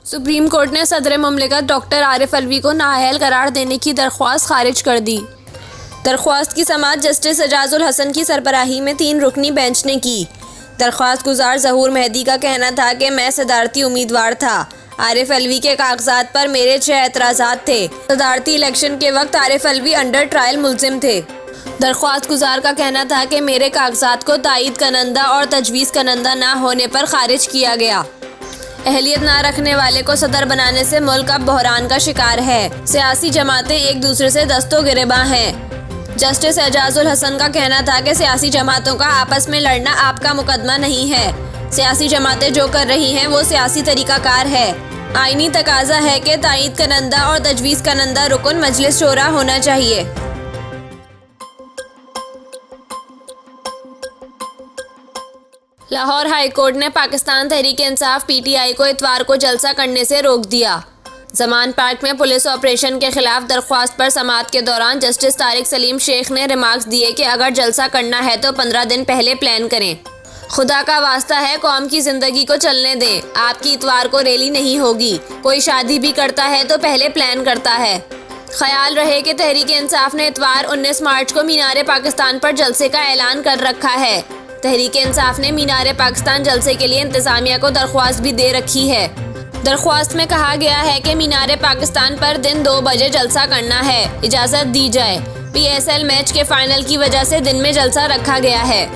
Supreme court ने सदर मुमलिकत doctor Arif Alvi को नाअहल करार देने की दरख्वास्त खारिज कर दी। दरख्वास्त की समाअत जस्टिस एजाजुल हसन की सरबराही में 3 रुकनी बेंच ने की। दरख्वास्त गुजार ज़हूर मेहदी का कहना था कि मैं सदारती उम्मीदवार था। आरिफ अलवी के कागजात पर मेरे 6 एतराज़ात थे। सदारती इलेक्शन के वक्त आरिफ अलवी अंडर ट्रायल मुलजिम थे। दरख्वास्त गुजार का कहना था कि मेरे कागजात को तायीद कनंदा और तजवीज़ कनंदा ना होने पर खारिज किया गया। अहलियत ना रखने वाले को सदर बनाने से मुल्क अब बहरान का शिकार है। सियासी जमातें एक दूसरे से दस्तो गिरेबां हैं। जस्टिस एजाजुल हसन का कहना था कि सियासी जमातों का आपस में लड़ना आपका मुकदमा नहीं है। सियासी जमातें जो कर रही हैं वो सियासी तरीकाकार है। आईनी तकाजा है कि तायीद कनंदा और तजवीज़ कनंदा रुकन मजलिस शोरा होना चाहिए। लाहौर हाई कोर्ट ने पाकिस्तान तहरीक इंसाफ पीटीआई को इतवार को जलसा करने से रोक दिया। जमान पार्क में पुलिस ऑपरेशन के खिलाफ दरख्वास्त पर समाअत के दौरान जस्टिस तारिक सलीम शेख ने रिमार्क्स दिए कि अगर जलसा करना है तो 15 दिन पहले प्लान करें। खुदा का वास्ता है कौम की जिंदगी को चलने दें। आपकी इतवार को रैली नहीं होगी। कोई शादी भी करता है तो पहले प्लान करता है। ख्याल रहे कि तहरीक इंसाफ ने इतवार 19 मार्च को मीनार पाकिस्तान पर जलसे का ऐलान कर रखा है। तहरीक इंसाफ ने मीनार पाकिस्तान जलसे के लिए इंतजामिया को दरख्वास्त भी दे रखी है। दरख्वास्त में कहा गया है कि मीनार पाकिस्तान पर दिन 2 बजे जलसा करना है। इजाज़त दी जाए। PSL मैच के फाइनल की वजह से दिन में जलसा रखा गया है।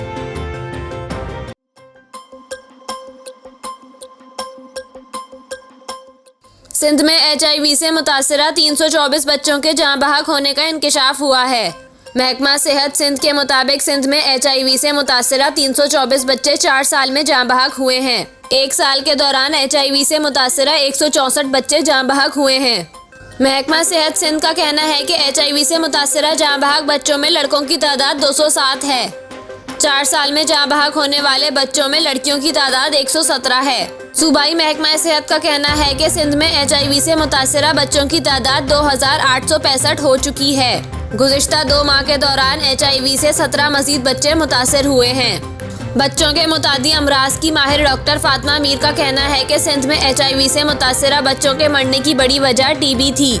सिंध में HIV से मुतासरा 324 बच्चों के जाँ बहक होने का इंकशाफ हुआ है। महकमा सेहत सिंध के मुताबिक सिंध में HIV से मुतासरा 324 बच्चे 4 साल में जाँ बहक हुए हैं। 1 साल के दौरान HIV से मुतासरा 164 बच्चे जाँ बहक हुए हैं। महकमा सेहत सिंध का कहना है कि HIV से मुतासरा जाँ बहक बच्चों में लड़कों की तादाद 207 है। 4 साल में जाँ बहक होने वाले बच्चों में लड़कियों की तादाद 117 है। सूबाई महकमा सेहत का कहना है कि सिंध में HIV से मुतासरा बच्चों की तादाद 2865 हो चुकी है। गुज़िश्ता 2 माह के दौरान HIV से 17 मजीद बच्चे मुतासर हुए हैं। बच्चों के मुतादी अमराज की माहिर डॉक्टर फातिमा मीर का कहना है कि सिंध में HIV से मुतासरा बच्चों के मरने की बड़ी वजह TB थी।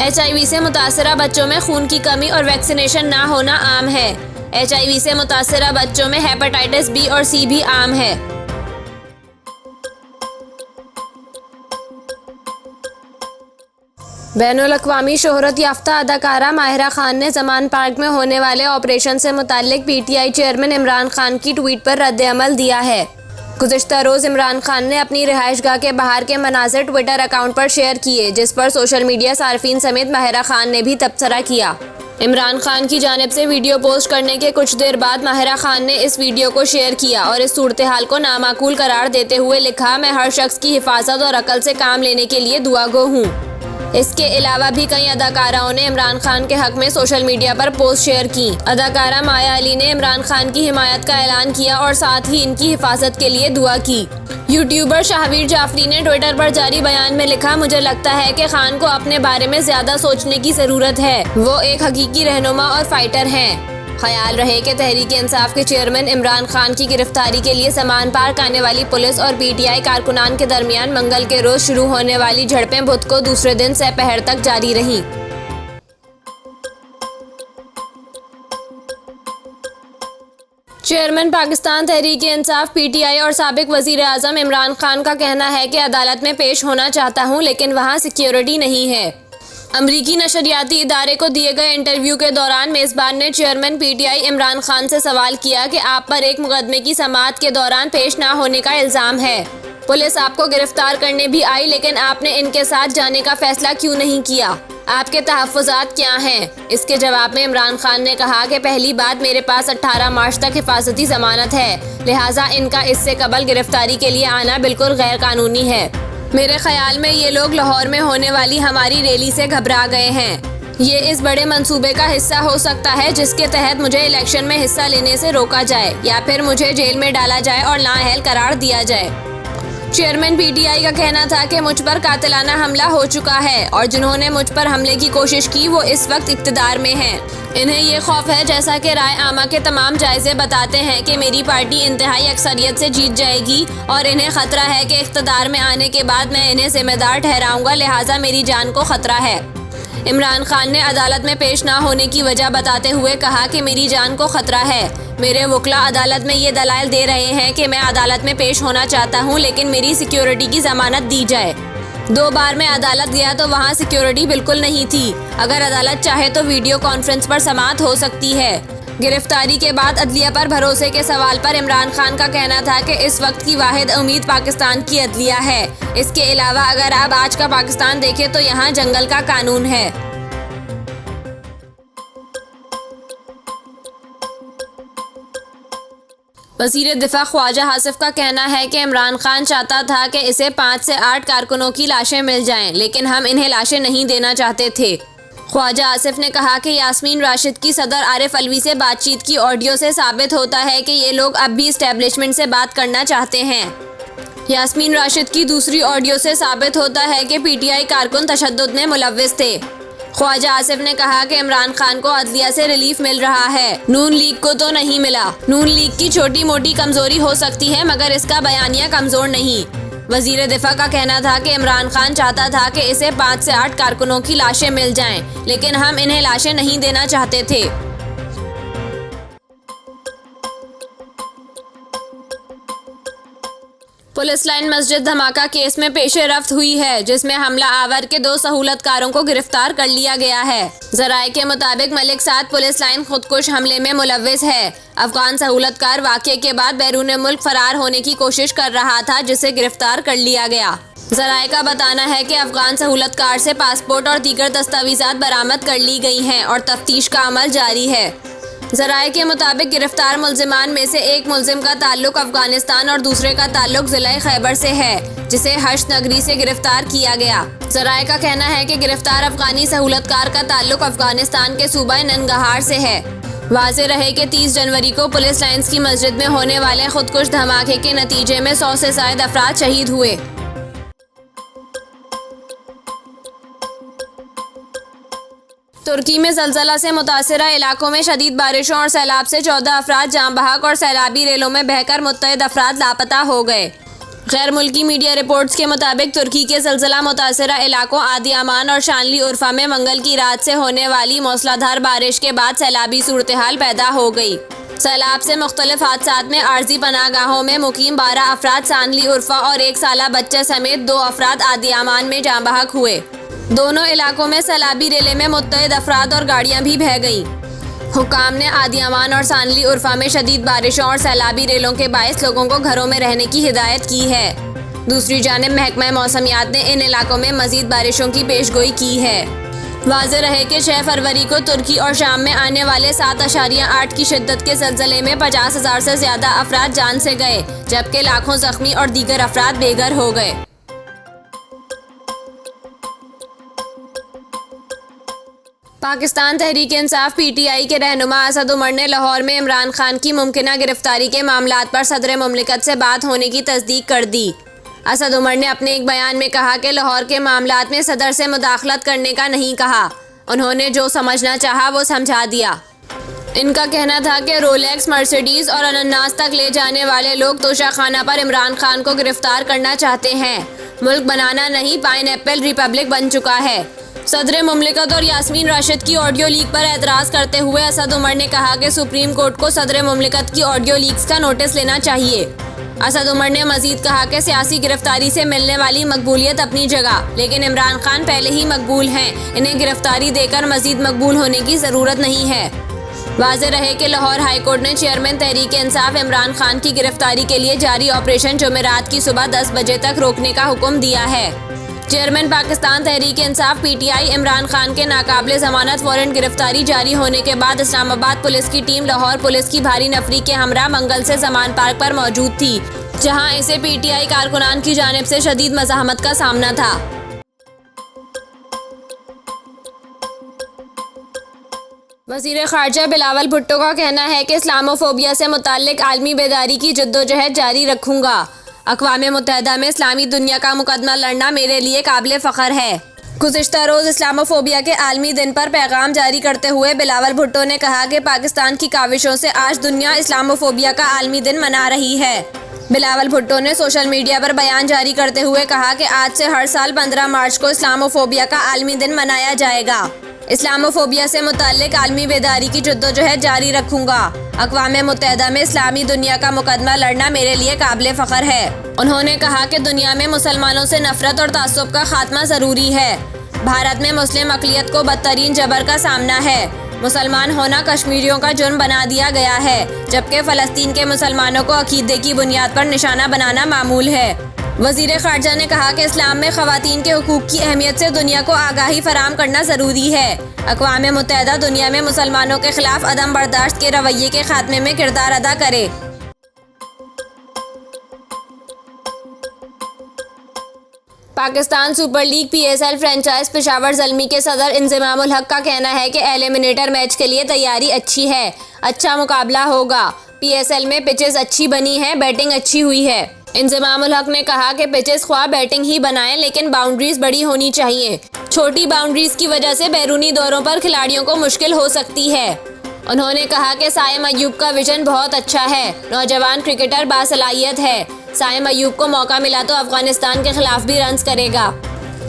HIV से मुतासरा बच्चों में खून की कमी और वैक्सीनेशन ना होना आम है। HIV से मुतासरा बच्चों में हेपेटाइटिस B और C भी आम है। बैनुल अक़वामी शोहरत याफ्ता अदाकारा माहिरा खान ने जमान पार्क में होने वाले ऑपरेशन से मुताल्लिक PTI चेयरमैन इमरान खान की ट्वीट पर रद्द अमल दिया है। गुज़िश्ता रोज़ इमरान खान ने अपनी रिहाइशगाह के बाहर के मनाज़िर ट्विटर अकाउंट पर शेयर किए, जिस पर सोशल मीडिया सार्फिन समेत माहिरा खान ने भी तबसरा किया। इमरान खान की जानिब से वीडियो पोस्ट करने के कुछ देर बाद माहिरा खान ने इस वीडियो को शेयर किया और इस सूरत हाल को नामाकूल करार देते हुए लिखा, मैं हर शख्स की हिफाजत और अकल से काम लेने के लिए दुआगो हूँ। इसके अलावा भी कई अदाकाराओं ने इमरान खान के हक में सोशल मीडिया पर पोस्ट शेयर की। अदाकारा माया अली ने इमरान खान की हिमायत का ऐलान किया और साथ ही इनकी हिफाजत के लिए दुआ की। यूट्यूबर शाहवीर जाफरी ने ट्विटर पर जारी बयान में लिखा, मुझे लगता है कि खान को अपने बारे में ज्यादा सोचने की जरूरत है। वो एक हकीकी रहनुमा और फाइटर हैं। ख्याल रहे कि तहरीक इंसाफ के चेयरमैन इमरान खान की गिरफ्तारी के लिए जमान पार्क आने वाली पुलिस और PTI कारकुनान के दरमियान मंगल के रोज शुरू होने वाली झड़पें बुध को दूसरे दिन सहपहर तक जारी रहीं। चेयरमैन पाकिस्तान तहरीक इंसाफ PTI और साबिक वजीर आजम इमरान खान का कहना है कि अदालत में पेश होना चाहता हूं, लेकिन वहां सिक्योरिटी नहीं है। अमरीकी नशरियाती इदारे को दिए गए इंटरव्यू के दौरान मेज़बान ने चेयरमैन PTI इमरान खान से सवाल किया कि आप पर एक मुकदमे की समाअत के दौरान पेश ना होने का इल्ज़ाम है। पुलिस आपको गिरफ्तार करने भी आई, लेकिन आपने इनके साथ जाने का फैसला क्यों नहीं किया? आपके तहफ़्फ़ुज़ात क्या हैं? इसके जवाब में इमरान खान ने कहा कि पहली बात, मेरे पास 18 मार्च तक हिफाजती ज़मानत है, लिहाजा इनका इससे कबल गिरफ्तारी के लिए आना बिल्कुल गैर कानूनी है। मेरे ख्याल में ये लोग लाहौर में होने वाली हमारी रैली से घबरा गए हैं। ये इस बड़े मंसूबे का हिस्सा हो सकता है जिसके तहत मुझे इलेक्शन में हिस्सा लेने से रोका जाए या फिर मुझे जेल में डाला जाए और नाअहल करार दिया जाए। चेयरमैन पीटीआई का कहना था कि मुझ पर कातिलाना हमला हो चुका है और जिन्होंने मुझ पर हमले की कोशिश की वो इस वक्त इक्तदार में हैं। इन्हें ये खौफ है, जैसा कि राय आमा के तमाम जायजे बताते हैं, कि मेरी पार्टी इंतहाई अक्सरियत से जीत जाएगी और इन्हें खतरा है कि इक्तदार में आने के बाद मैं इन्हें जिम्मेदार ठहराऊंगा, लिहाजा मेरी जान को खतरा है। इमरान खान ने अदालत में पेश ना होने की वजह बताते हुए कहा कि मेरी जान को खतरा है। मेरे वकील अदालत में ये दलाइल दे रहे हैं कि मैं अदालत में पेश होना चाहता हूँ, लेकिन मेरी सिक्योरिटी की जमानत दी जाए। 2 बार मैं अदालत गया तो वहाँ सिक्योरिटी बिल्कुल नहीं थी। अगर अदालत चाहे तो वीडियो कॉन्फ्रेंस पर समाअत हो सकती है। गिरफ्तारी के बाद अदलिया पर भरोसे के सवाल पर इमरान खान का कहना था कि इस वक्त की वाहिद उम्मीद पाकिस्तान की अदलिया है। इसके अलावा अगर आप आज का पाकिस्तान देखें तो यहाँ जंगल का कानून है। वज़ीर दिफा ख्वाजा आसिफ का कहना है कि इमरान खान चाहता था कि इसे 5 से 8 कारकुनों की लाशें मिल जाएं, लेकिन हम इन्हें लाशें नहीं देना चाहते थे। ख्वाजा आसिफ ने कहा कि यास्मीन राशिद की सदर आरिफ अलवी से बातचीत की ऑडियो से साबित होता है कि ये लोग अब भी इस्टेब्लिशमेंट से बात करना चाहते हैं। यास्मीन राशिद की दूसरी ऑडियो से साबित होता है कि पीटीआई कारकुन तशद्दुद में मुलव्विस थे। ख्वाजा आसिफ ने कहा कि इमरान खान को अदलिया से रिलीफ मिल रहा है, नून लीग को तो नहीं मिला। नून लीग की छोटी मोटी कमजोरी हो सकती है, मगर इसका बयानिया कमजोर नहीं। वजीर दिफा का कहना था कि इमरान खान चाहता था कि इसे 5 से 8 कारकुनों की लाशें मिल जाएं, लेकिन हम इन्हें लाशें नहीं देना चाहते थे। पुलिस लाइन मस्जिद धमाका केस में पेशे रफ्त हुई है, जिसमें हमला आवर के 2 सहूलतकारों को गिरफ्तार कर लिया गया है। जराये के मुताबिक मलिक साद पुलिस लाइन खुदकुश हमले में मुलव्विस है। अफगान सहूलतकार वाक़ये के बाद बैरून मुल्क फरार होने की कोशिश कर रहा था, जिसे गिरफ्तार कर लिया गया। जराये का बताना है कि अफगान सहूलतकार से पासपोर्ट और दीगर दस्तावेजात बरामद कर ली गई हैं और तफ्तीश का अमल जारी है। जराये के मुताबिक गिरफ्तार मुल्जिमान में से एक मुल्जिम का ताल्लुक अफगानिस्तान और दूसरे का ताल्लुक ज़िला खैबर से है, जिसे हश्त नगरी से गिरफ्तार किया गया। जराये का कहना है कि गिरफ्तार अफगानी सहूलतकार का ताल्लुक अफगानिस्तान के सूबा ननगहार से है। वाज़ेह रहे कि 30 जनवरी को पुलिस लाइन्स की मस्जिद में होने वाले खुदकुश धमाके के नतीजे में 100 से ज़ायद अफराद शहीद हुए। तुर्की में ज़लज़ला से मुतासिरा इलाकों में शदीद बारिशों और सैलाब से 14 अफराद जाँ बहक और सैलाबी रेलों में बहकर मुत्तहिद अफराद लापता हो गए। गैर मुल्की मीडिया रिपोर्ट्स के मुताबिक तुर्की के ज़लज़ला मुतासिरा इलाकों आदियामान और शानली उर्फा में मंगल की रात से होने वाली मौसलाधार बारिश के बाद सैलाबी सूरत हाल पैदा हो गई। सैलाब से मुख्तलिफ हादसात में आर्जी पनाहगाहों में मुकीम 12 अफराद शानली उर्फा और 1 साला बच्चे समेत 2 अफराद आदियामान में जाँ बहक हुए। दोनों इलाकों में सैलाबी रेले में मुत्तहिद अफराद और गाड़ियां भी बह गईं। हुकाम ने आदियामान और शानली उर्फा में शदीद बारिशों और सैलाबी रेलों के बायस लोगों को घरों में रहने की हिदायत की है। दूसरी जानिब महकमा मौसमियात ने इन इलाकों में मजीद बारिशों की पेशगोई की है। वाज़ेह रहे कि 6 फरवरी को तुर्की और शाम में आने वाले 7.8 की शिद्दत के ज़लज़ले में 50,000 से ज़्यादा अफराद जान से गए, जबकि लाखों ज़ख्मी और दीगर अफराद बेघर हो गए। पाकिस्तान तहरीक इंसाफ पीटीआई के रहनुमा असद उमर ने लाहौर में इमरान खान की मुमकिना गिरफ्तारी के मामलात पर सदर मुमलिकत से बात होने की तस्दीक कर दी। असद उमर ने अपने एक बयान में कहा कि लाहौर के मामलात में सदर से मुदाखलत करने का नहीं कहा, उन्होंने जो समझना चाहा वो समझा दिया। इनका कहना था कि रोलेक्स, मर्सिडीज और अनन्नास तक ले जाने वाले लोग तोशाखाना पर इमरान खान को गिरफ्तार करना चाहते हैं। मुल्क बनाना नहीं, पाइनएप्पल रिपब्लिक बन चुका है। सदर मुमलिकत और यास्मीन राशिद की ऑडियो लीक पर एतराज़ करते हुए असद उमर ने कहा कि सुप्रीम कोर्ट को सदर मुमलिकत की ऑडियो लीक्स का नोटिस लेना चाहिए। असद उमर ने मजीद कहा कि सियासी गिरफ्तारी से मिलने वाली मकबूलियत अपनी जगह, लेकिन इमरान खान पहले ही मकबूल हैं, इन्हें गिरफ्तारी देकर मजीद मकबूल होने की ज़रूरत नहीं है। वाज़ेह रहे कि लाहौर हाई कोर्ट ने चेयरमैन तहरीक इंसाफ इमरान खान की गिरफ्तारी के लिए जारी ऑपरेशन जुमेरात की सुबह 10 बजे तक रोकने का हुक्म दिया है। चेयरमैन पाकिस्तान तहरीक इंसाफ पीटीआई इमरान खान के नाकाबिले जमानत वारंट गिरफ्तारी जारी होने के बाद इस्लामाबाद पुलिस की टीम लाहौर पुलिस की भारी नफरी के हमरा मंगल से जमान पार्क पर मौजूद थी, जहां इसे पीटीआई कारकुनान की जानिब से शदीद मज़ाहमत का सामना था। वज़ीर ख़ारजा बिलावल भुट्टो का कहना है कि इस्लामोफोबिया से मुताल्लिक आलमी बेदारी की जद्दोजहद जारी रखूँगा। अक़वाम मुत्तहिदा में इस्लामी दुनिया का मुकदमा लड़ना मेरे लिए काबिल फ़ख्र है। गुज़िश्ता रोज़ इस्लामोफोबिया के आलमी दिन पर पैगाम जारी करते हुए बिलावल भुट्टो ने कहा कि पाकिस्तान की काविशों से आज दुनिया इस्लामोफोबिया का आलमी दिन मना रही है। बिलावल भुट्टो ने सोशल मीडिया पर बयान जारी करते हुए कहा कि आज से हर साल 15 मार्च को इस्लामोफोबिया का आलमी दिन मनाया जाएगा। इस्लामोफोबिया से मुताल्लिक आलमी बेदारी की जद्दोजहद जारी रखूंगा। अक़वाम मुत्तहिदा में इस्लामी दुनिया का मुकदमा लड़ना मेरे लिए काबिल फ़ख्र है। उन्होंने कहा कि दुनिया में मुसलमानों से नफरत और तासुब का खात्मा ज़रूरी है। भारत में मुस्लिम अक़लियत को बदतरीन जबर का सामना है। मुसलमान होना कश्मीरियों का जुर्म बना दिया गया है, जबकि फ़लस्तीन के मुसलमानों को अक़ीदे की बुनियाद पर निशाना बनाना मामूल है। वज़ीर ख़ारजा ने कहा कि इस्लाम में ख़वातीन के हुकूक़ की अहमियत से दुनिया को आगाही फराहम करना ज़रूरी है। अक़वाम मुत्तहिदा दुनिया में मुसलमानों के ख़िलाफ़ अदम बर्दाश्त के रवैये के ख़ात्मे में किरदार अदा करे। Pakistan super league PSL franchise Peshawar Zalmi के सदर इंज़मामुल हक का कहना है कि एलिमिनेटर मैच के लिए तैयारी अच्छी है, अच्छा मुकाबला होगा। PSL में पिचेस अच्छी बनी है, बैटिंग अच्छी हुई है। इंज़मामुल हक ने कहा कि पिचेस ख्वाह बैटिंग ही बनाएं, लेकिन बाउंड्रीज बड़ी होनी चाहिए। छोटी बाउंड्रीज की वजह से बैरूनी दौरों पर खिलाड़ियों को मुश्किल हो सकती है। उन्होंने कहा कि साइम अयूब का विजन बहुत अच्छा है, नौजवान क्रिकेटर बासलाहियत है। साइम अयूब को मौका मिला तो अफगानिस्तान के खिलाफ भी रन्स करेगा।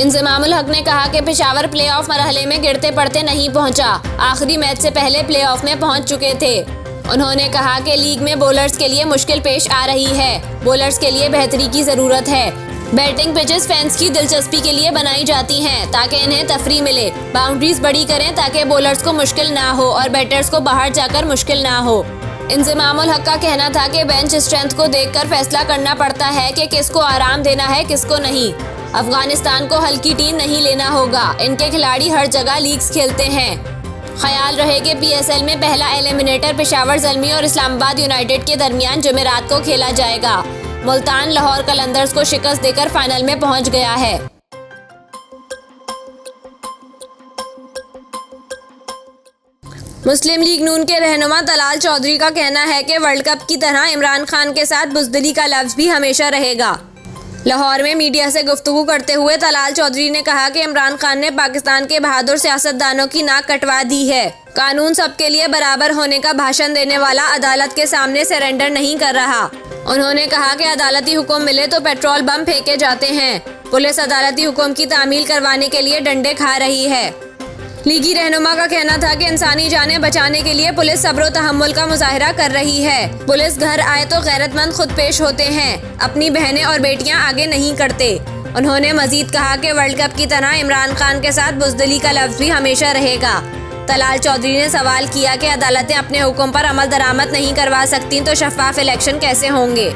इंज़मामुल हक ने कहा कि पेशावर प्लेऑफ मरहले में गिरते पड़ते नहीं पहुंचा, आखिरी मैच से पहले प्लेऑफ में पहुंच चुके थे। उन्होंने कहा कि लीग में बॉलर्स के लिए मुश्किल पेश आ रही है, बॉलर्स के लिए बेहतरी की ज़रूरत है। बैटिंग पिचेस फैंस की दिलचस्पी के लिए बनाई जाती हैं ताकि इन्हें तफरी मिले। बाउंड्रीज बड़ी करें ताकि बॉलर्स को मुश्किल ना हो और बैटर्स को बाहर जाकर मुश्किल ना हो। इंज़मामुल हक का कहना था कि बेंच स्ट्रेंथ को देखकर फैसला करना पड़ता है कि किसको आराम देना है, किसको नहीं। अफगानिस्तान को हल्की टीम नहीं लेना होगा, इनके खिलाड़ी हर जगह लीग्स खेलते हैं। ख्याल रहे कि PSL में पहला एलिमिनेटर पेशावर ज़ल्मी और इस्लामाबाद यूनाइटेड के दरमियान जुमेरात को खेला जाएगा। मुल्तान लाहौर कलंदर्स को शिकस्त देकर फाइनल में पहुंच गया है। मुस्लिम लीग नून के रहनुमा तलाल चौधरी का कहना है कि वर्ल्ड कप की तरह इमरान खान के साथ बुज़दिली का लफ्ज़ भी हमेशा रहेगा। लाहौर में मीडिया से गुफ्तगू करते हुए तलाल चौधरी ने कहा कि इमरान खान ने पाकिस्तान के बहादुर सियासतदानों की नाक कटवा दी है। कानून सबके लिए बराबर होने का भाषण देने वाला अदालत के सामने सरेंडर नहीं कर रहा। उन्होंने कहा कि अदालती हुक्म मिले तो पेट्रोल बम फेंके जाते हैं। पुलिस अदालती हुक्म की तामील करवाने के लिए डंडे खा रही है। लीगी रहनुमा का कहना था कि इंसानी जानें बचाने के लिए पुलिस सब्र व तहम्मुल का मुजाहिरा कर रही है। पुलिस घर आए तो गैरतमंद खुद पेश होते हैं, अपनी बहनें और बेटियां आगे नहीं करते। उन्होंने मजीद कहा कि वर्ल्ड कप की तरह इमरान खान के साथ बुज़दिली का लफ्ज़ भी हमेशा रहेगा। तलाल चौधरी ने सवाल किया कि अदालतें अपने हुक्म पर अमल दरामद नहीं करवा सकती तो शफाफ इलेक्शन कैसे होंगे।